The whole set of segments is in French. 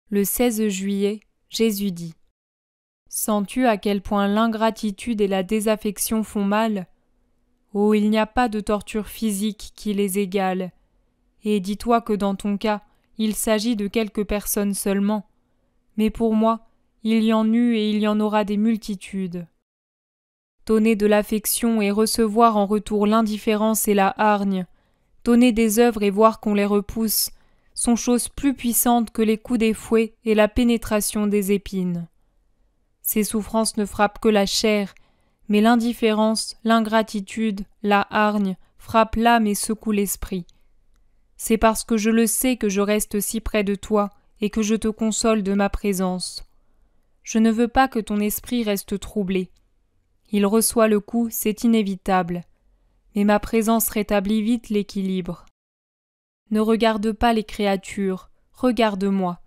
Le 16 juillet, Jésus dit : Sens-tu à quel point l'ingratitude et la désaffection font mal ? Oh, il n'y a pas de torture physique qui les égale. Et dis-toi que dans ton cas, il s'agit de quelques personnes seulement. Mais pour moi, il y en eut et il y en aura des multitudes. Donner de l'affection et recevoir en retour l'indifférence et la hargne, donner des œuvres et voir qu'on les repousse, sont choses plus puissantes que les coups des fouets et la pénétration des épines. Ces souffrances ne frappent que la chair, mais l'indifférence, l'ingratitude, la hargne frappent l'âme et secouent l'esprit. C'est parce que je le sais que je reste si près de toi et que je te console de ma présence. Je ne veux pas que ton esprit reste troublé. Il reçoit le coup, c'est inévitable. Mais ma présence rétablit vite l'équilibre. Ne regarde pas les créatures, regarde-moi.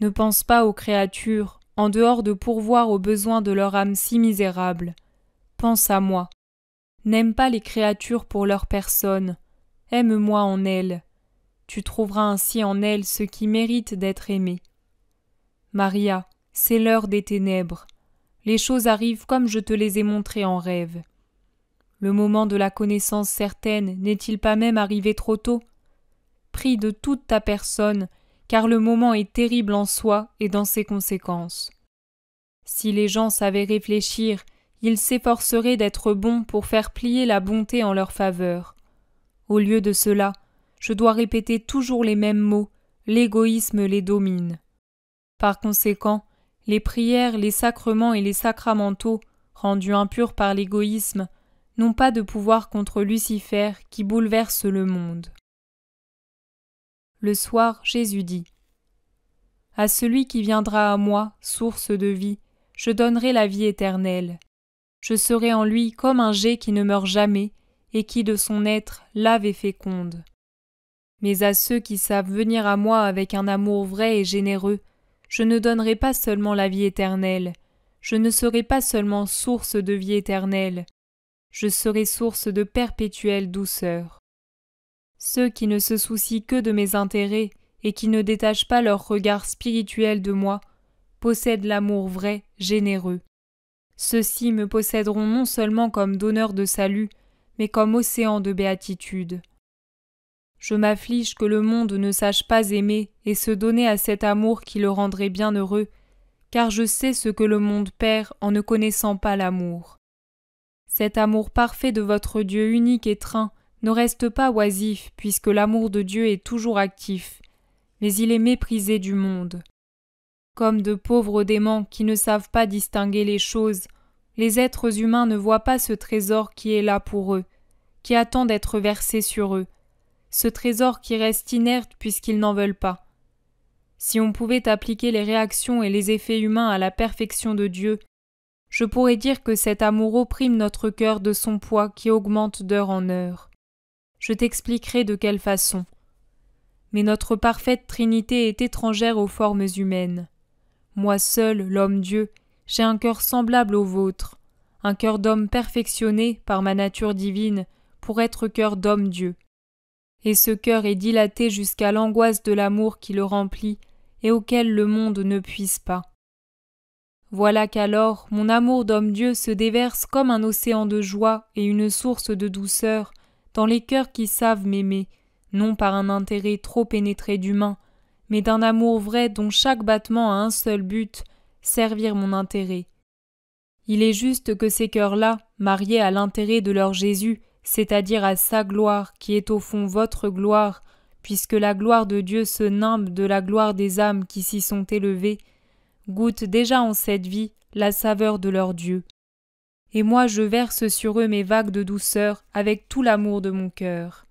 Ne pense pas aux créatures, en dehors de pourvoir aux besoins de leur âme si misérable. Pense à moi. N'aime pas les créatures pour leur personne. Aime-moi en elles. Tu trouveras ainsi en elles ce qui mérite d'être aimé. Maria, c'est l'heure des ténèbres. Les choses arrivent comme je te les ai montrées en rêve. Le moment de la connaissance certaine n'est-il pas même arrivé trop tôt ? Prie de toute ta personne, car le moment est terrible en soi et dans ses conséquences. Si les gens savaient réfléchir, ils s'efforceraient d'être bons pour faire plier la bonté en leur faveur. Au lieu de cela, je dois répéter toujours les mêmes mots, l'égoïsme les domine. Par conséquent, les prières, les sacrements et les sacramentaux, rendus impurs par l'égoïsme, n'ont pas de pouvoir contre Lucifer qui bouleverse le monde. Le soir, Jésus dit : À celui qui viendra à moi, source de vie, je donnerai la vie éternelle. Je serai en lui comme un jet qui ne meurt jamais et qui de son être lave et féconde. Mais à ceux qui savent venir à moi avec un amour vrai et généreux, je ne donnerai pas seulement la vie éternelle, je ne serai pas seulement source de vie éternelle, je serai source de perpétuelle douceur. Ceux qui ne se soucient que de mes intérêts et qui ne détachent pas leur regard spirituel de moi, possèdent l'amour vrai, généreux. Ceux-ci me posséderont non seulement comme donneur de salut, mais comme océan de béatitude. Je m'afflige que le monde ne sache pas aimer et se donner à cet amour qui le rendrait bien heureux, car je sais ce que le monde perd en ne connaissant pas l'amour. Cet amour parfait de votre Dieu unique et trin ne reste pas oisif puisque l'amour de Dieu est toujours actif, mais il est méprisé du monde. Comme de pauvres démons qui ne savent pas distinguer les choses, les êtres humains ne voient pas ce trésor qui est là pour eux, qui attend d'être versé sur eux, ce trésor qui reste inerte puisqu'ils n'en veulent pas. Si on pouvait appliquer les réactions et les effets humains à la perfection de Dieu, je pourrais dire que cet amour opprime notre cœur de son poids qui augmente d'heure en heure. Je t'expliquerai de quelle façon. Mais notre parfaite Trinité est étrangère aux formes humaines. Moi seul, l'homme-dieu, j'ai un cœur semblable au vôtre, un cœur d'homme perfectionné par ma nature divine pour être cœur d'homme-dieu. Et ce cœur est dilaté jusqu'à l'angoisse de l'amour qui le remplit et auquel le monde ne puise pas. Voilà qu'alors mon amour d'homme-dieu se déverse comme un océan de joie et une source de douceur dans les cœurs qui savent m'aimer, non par un intérêt trop pénétré d'humain, mais d'un amour vrai dont chaque battement a un seul but, servir mon intérêt. Il est juste que ces cœurs-là, mariés à l'intérêt de leur Jésus, c'est-à-dire à sa gloire qui est au fond votre gloire, puisque la gloire de Dieu se nimbe de la gloire des âmes qui s'y sont élevées, goûtent déjà en cette vie la saveur de leur Dieu. Et moi je verse sur eux mes vagues de douceur avec tout l'amour de mon cœur.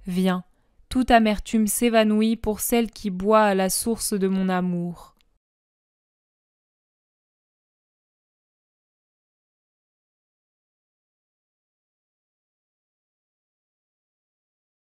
Viens, toute amertume s'évanouit pour celle qui boit à la source de mon amour.